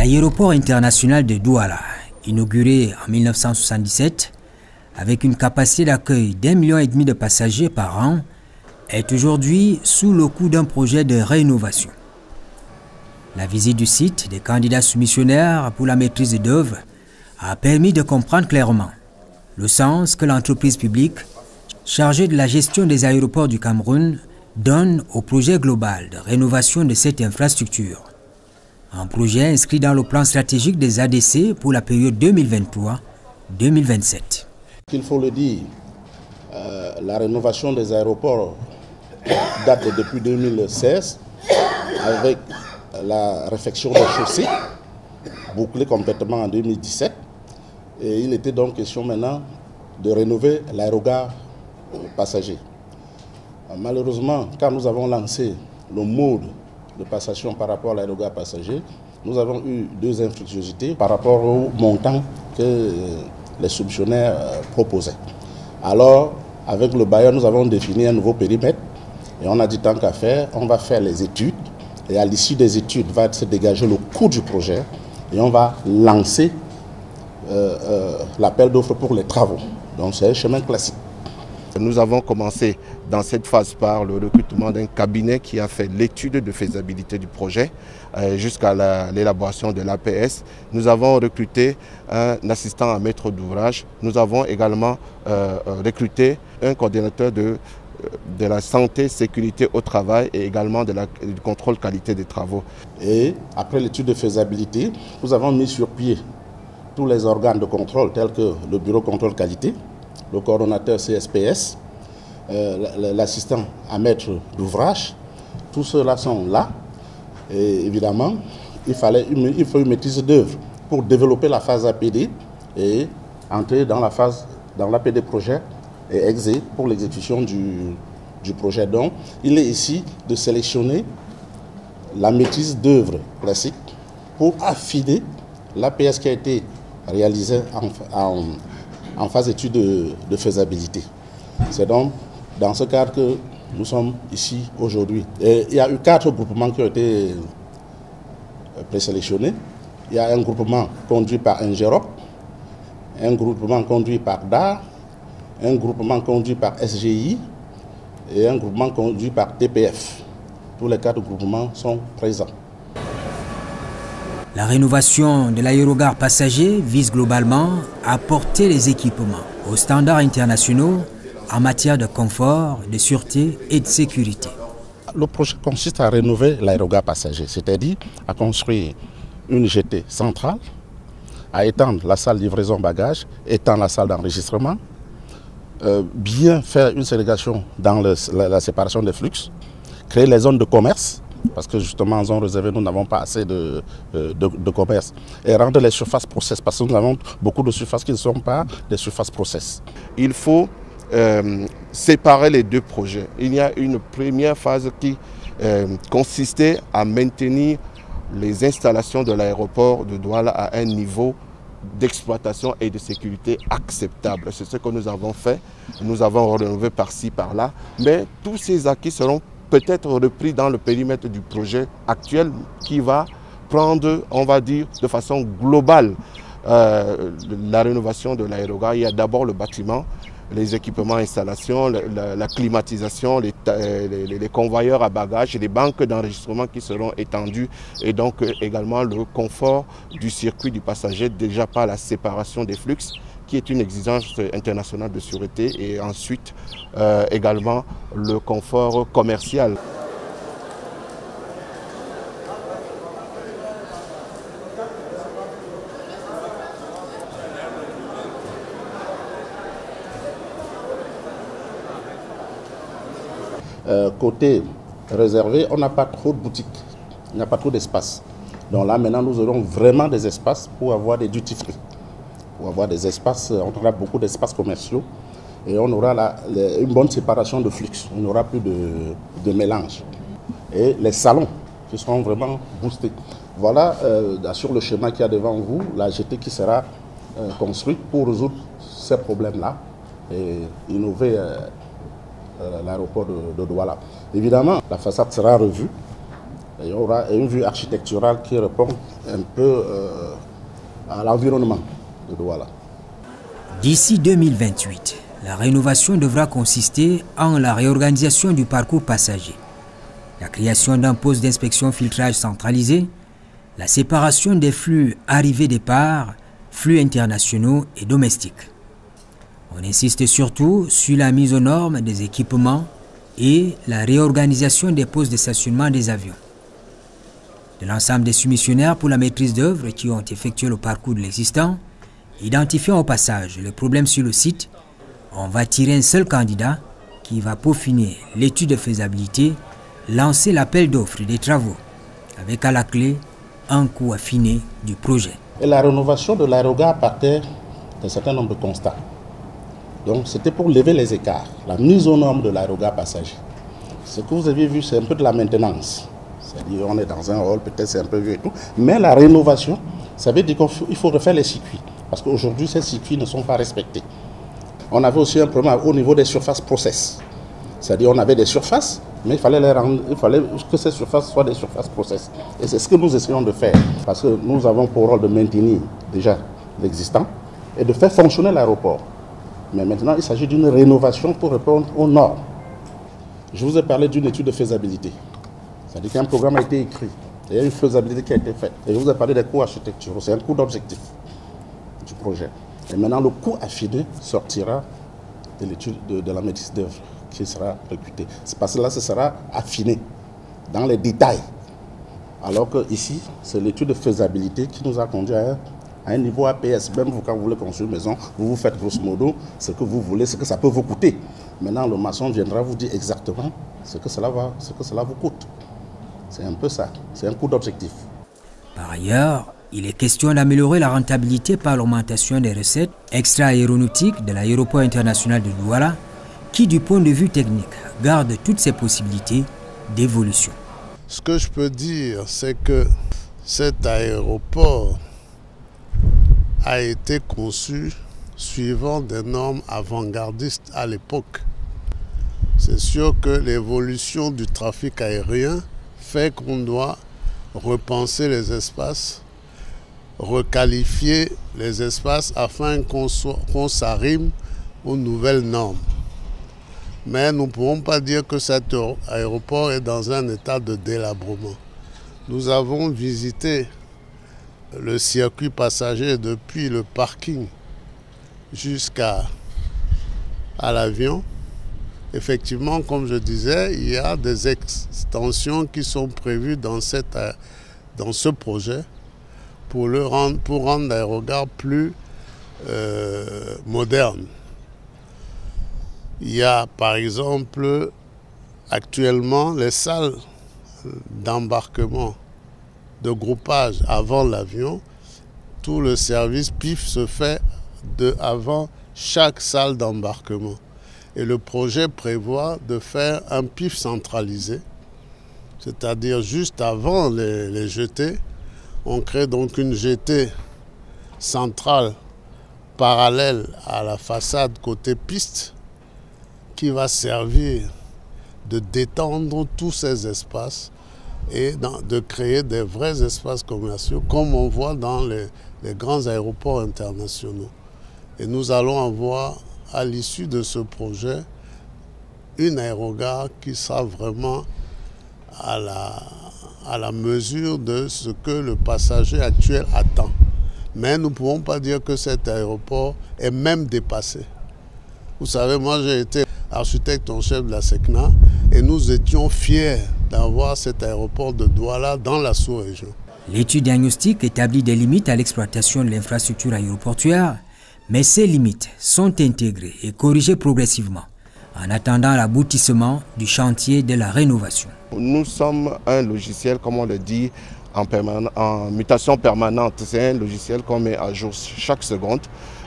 L'aéroport international de Douala, inauguré en 1977, avec une capacité d'accueil d'1,5 million de passagers par an, est aujourd'hui sous le coup d'un projet de rénovation. La visite du site des candidats soumissionnaires pour la maîtrise d'œuvre a permis de comprendre clairement le sens que l'entreprise publique chargée de la gestion des aéroports du Cameroun donne au projet global de rénovation de cette infrastructure. Un projet inscrit dans le plan stratégique des ADC pour la période 2023-2027. Il faut le dire, la rénovation des aéroports date depuis 2016 avec la réfection des chaussées, bouclée complètement en 2017. Et il était donc question maintenant de rénover l'aérogare passager. Malheureusement, quand nous avons lancé le mode de passation par rapport à l'aérogare passager, nous avons eu deux infructuosités par rapport au montant que les soumissionnaires proposaient. Alors, avec le bailleur, nous avons défini un nouveau périmètre et on a dit tant qu'à faire, on va faire les études et à l'issue des études va se dégager le coût du projet et on va lancer l'appel d'offres pour les travaux. Donc c'est un chemin classique. Nous avons commencé dans cette phase par le recrutement d'un cabinet qui a fait l'étude de faisabilité du projet jusqu'à l'élaboration de l'APS. Nous avons recruté un assistant à maître d'ouvrage. Nous avons également recruté un coordinateur de la santé, sécurité au travail et également du contrôle qualité des travaux. Et après l'étude de faisabilité, nous avons mis sur pied tous les organes de contrôle tels que le bureau contrôle qualité, le coordonnateur CSPS, l'assistant à maître d'ouvrage. Tous ceux-là sont là. Et évidemment, il faut une maîtrise d'œuvre pour développer la phase APD et entrer dans l'APD projet et exé pour l'exécution du projet. Donc, il est ici de sélectionner la maîtrise d'œuvre classique pour affiner l'APS qui a été réalisée en phase d'étude de faisabilité. C'est donc dans ce cadre que nous sommes ici aujourd'hui. Il y a eu 4 groupements qui ont été présélectionnés. Il y a un groupement conduit par Engerop, un groupement conduit par DAR, un groupement conduit par SGI et un groupement conduit par TPF. Tous les 4 groupements sont présents. La rénovation de l'aérogare passager vise globalement à porter les équipements aux standards internationaux en matière de confort, de sûreté et de sécurité. Le projet consiste à rénover l'aérogare passager, c'est-à-dire à construire une jetée centrale, à étendre la salle livraison bagages, étendre la salle d'enregistrement, bien faire une ségrégation dans la séparation des flux, créer les zones de commerce, parce que justement en zone réservée, nous n'avons pas assez de commerce. Et rendre les surfaces process, parce que nous avons beaucoup de surfaces qui ne sont pas des surfaces process. Il faut séparer les deux projets. Il y a une première phase qui consistait à maintenir les installations de l'aéroport de Douala à un niveau d'exploitation et de sécurité acceptable. C'est ce que nous avons fait. Nous avons rénové par-ci, par-là. Mais tous ces acquis seront peut-être repris dans le périmètre du projet actuel qui va prendre, on va dire, de façon globale la rénovation de l'aérogare. Il y a d'abord le bâtiment, les équipements, installations, la climatisation, les convoyeurs à bagages, les banques d'enregistrement qui seront étendues et donc également le confort du circuit du passager, déjà par la séparation des flux, qui est une exigence internationale de sûreté, et ensuite également le confort commercial. Côté réservé, on n'a pas trop de boutiques, il n'y a pas trop d'espace. Donc là maintenant nous aurons vraiment des espaces pour avoir des duty free. Pour avoir des espaces, on aura beaucoup d'espaces commerciaux et on aura une bonne séparation de flux. On n'aura plus de mélange. Et les salons qui seront vraiment boostés. Voilà sur le schéma qu'il y a devant vous, la jetée qui sera construite pour résoudre ces problèmes-là et innover l'aéroport de Douala. Évidemment, la façade sera revue. il y aura une vue architecturale qui répond un peu à l'environnement de Douala. D'ici 2028, la rénovation devra consister en la réorganisation du parcours passager, la création d'un poste d'inspection filtrage centralisé, la séparation des flux arrivées-départ, flux internationaux et domestiques. On insiste surtout sur la mise aux normes des équipements et la réorganisation des postes de stationnement des avions. De l'ensemble des soumissionnaires pour la maîtrise d'œuvre qui ont effectué le parcours de l'existant, identifiant au passage les problèmes sur le site, on va tirer un seul candidat qui va peaufiner l'étude de faisabilité, lancer l'appel d'offres des travaux, avec à la clé un coût affiné du projet. Et la rénovation de l'aérogare partait d'un certain nombre de constats. Donc c'était pour lever les écarts, la mise aux normes de l'aérogare passager. Ce que vous avez vu, c'est un peu de la maintenance. C'est-à-dire on est dans un hall, peut-être c'est un peu vieux et tout. Mais la rénovation, ça veut dire qu'il faut refaire les circuits. Parce qu'aujourd'hui, ces circuits ne sont pas respectés. On avait aussi un problème au niveau des surfaces process. C'est-à-dire on avait des surfaces, mais il fallait que ces surfaces soient des surfaces process. Et c'est ce que nous essayons de faire. Parce que nous avons pour rôle de maintenir déjà l'existant et de faire fonctionner l'aéroport. Mais maintenant, il s'agit d'une rénovation pour répondre aux normes. Je vous ai parlé d'une étude de faisabilité. C'est-à-dire qu'un programme a été écrit, il y a une faisabilité qui a été faite. Et je vous ai parlé des coûts architecturaux, c'est un coût d'objectif du projet. Et maintenant, le coût affiné sortira de l'étude de la maîtrise d'œuvre qui sera recrutée. C'est parce que là, ce sera affiné dans les détails. Alors que ici, c'est l'étude de faisabilité qui nous a conduit à un niveau APS. Même vous, quand vous voulez construire une maison, vous faites grosso modo ce que vous voulez, ce que ça peut vous coûter. Maintenant, le maçon viendra vous dire exactement ce que cela vous coûte. C'est un peu ça, c'est un coût d'objectif. Par ailleurs, il est question d'améliorer la rentabilité par l'augmentation des recettes extra-aéronautiques de l'aéroport international de Douala, qui du point de vue technique garde toutes ses possibilités d'évolution. Ce que je peux dire, c'est que cet aéroport a été conçu suivant des normes avant-gardistes à l'époque. C'est sûr que l'évolution du trafic aérien fait qu'on doit repenser les espaces, requalifier les espaces afin qu'on s'arrime aux nouvelles normes. Mais nous ne pouvons pas dire que cet aéroport est dans un état de délabrement. Nous avons visité le circuit passager depuis le parking jusqu'à l'avion. Effectivement, comme je disais, il y a des extensions qui sont prévues dans ce projet pour rendre l'aérogare plus moderne. Il y a par exemple actuellement les salles d'embarquement, de groupage avant l'avion. Tout le service PIF se fait avant chaque salle d'embarquement. Et le projet prévoit de faire un PIF centralisé, c'est-à-dire juste avant les jetées. On crée donc une jetée centrale parallèle à la façade côté piste qui va servir de détendre tous ces espaces et de créer des vrais espaces commerciaux comme on voit dans les grands aéroports internationaux. Et nous allons avoir à l'issue de ce projet une aérogare qui sera vraiment à la mesure de ce que le passager actuel attend. Mais nous ne pouvons pas dire que cet aéroport est même dépassé. Vous savez, moi j'ai été architecte en chef de la SECNA et nous étions fiers d'avoir cet aéroport de Douala dans la sous-région. L'étude diagnostique établit des limites à l'exploitation de l'infrastructure aéroportuaire, mais ces limites sont intégrées et corrigées progressivement en attendant l'aboutissement du chantier de la rénovation. Nous sommes un logiciel, comme on le dit, en mutation permanente. C'est un logiciel qu'on met à jour chaque seconde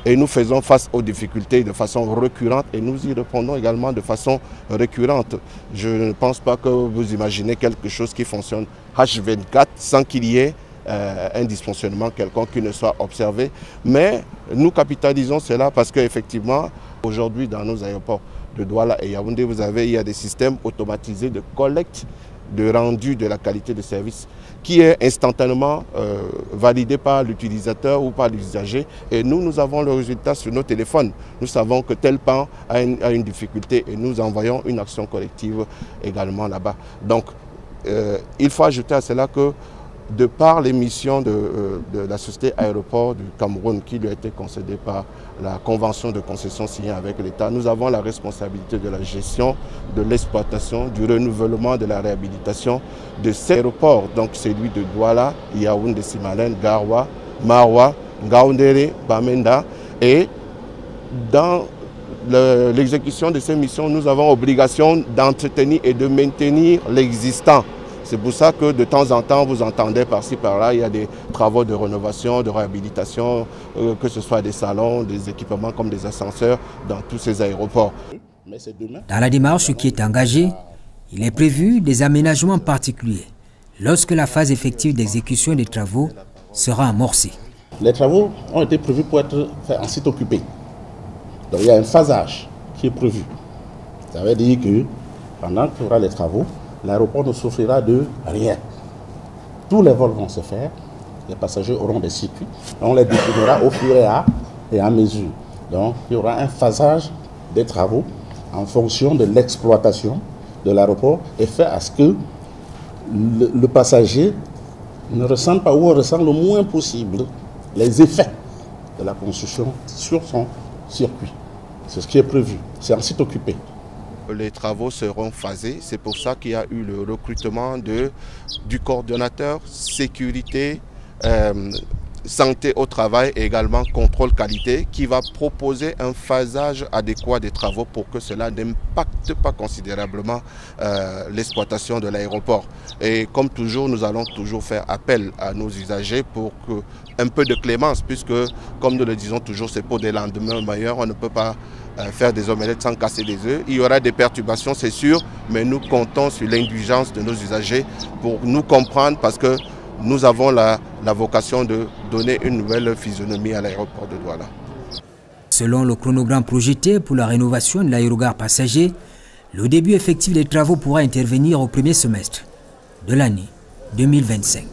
et nous faisons face aux difficultés de façon récurrente et nous y répondons également de façon récurrente. Je ne pense pas que vous imaginez quelque chose qui fonctionne H24 sans qu'il y ait un dysfonctionnement quelconque qui ne soit observé. Mais nous capitalisons cela parce qu'effectivement, aujourd'hui dans nos aéroports, de Douala et Yaoundé, il y a des systèmes automatisés de collecte de rendu de la qualité de service qui est instantanément validé par l'utilisateur ou par l'usager. Et nous avons le résultat sur nos téléphones. Nous savons que tel pan a une difficulté et nous envoyons une action collective également là-bas. Donc, il faut ajouter à cela que de par les missions de la société Aéroport du Cameroun qui lui a été concédée par la convention de concession signée avec l'État, nous avons la responsabilité de la gestion, de l'exploitation, du renouvellement, de la réhabilitation de ces aéroports. Donc celui de Douala, Yaoundé, Simalène, Garoua, Maroua, Ngaoundéré, Bamenda. Et dans l'exécution de ces missions, nous avons obligation d'entretenir et de maintenir l'existant. C'est pour ça que de temps en temps, vous entendez par-ci, par-là, il y a des travaux de rénovation, de réhabilitation, que ce soit des salons, des équipements comme des ascenseurs dans tous ces aéroports. Dans la démarche qui est engagée, il est prévu des aménagements particuliers lorsque la phase effective d'exécution des travaux sera amorcée. Les travaux ont été prévus pour être faits en site occupé. Donc il y a un phasage qui est prévu. Ça veut dire que pendant qu'il y aura les travaux, l'aéroport ne souffrira de rien. Tous les vols vont se faire, les passagers auront des circuits, on les définira au fur et à mesure. Donc il y aura un phasage des travaux en fonction de l'exploitation de l'aéroport et fait à ce que le passager ne ressente pas ou ressent le moins possible les effets de la construction sur son circuit. C'est ce qui est prévu, c'est en site occupé. Les travaux seront phasés, c'est pour ça qu'il y a eu le recrutement du coordonnateur sécurité, santé au travail et également contrôle qualité qui va proposer un phasage adéquat des travaux pour que cela n'impacte pas considérablement l'exploitation de l'aéroport. Et comme toujours, nous allons toujours faire appel à nos usagers pour un peu de clémence puisque, comme nous le disons toujours, c'est pour des lendemains meilleurs, on ne peut pas faire des omelettes sans casser des œufs. Il y aura des perturbations, c'est sûr, mais nous comptons sur l'indulgence de nos usagers pour nous comprendre parce que nous avons la vocation de donner une nouvelle physionomie à l'aéroport de Douala. Selon le chronogramme projeté pour la rénovation de l'aérogare passager, le début effectif des travaux pourra intervenir au premier semestre de l'année 2025.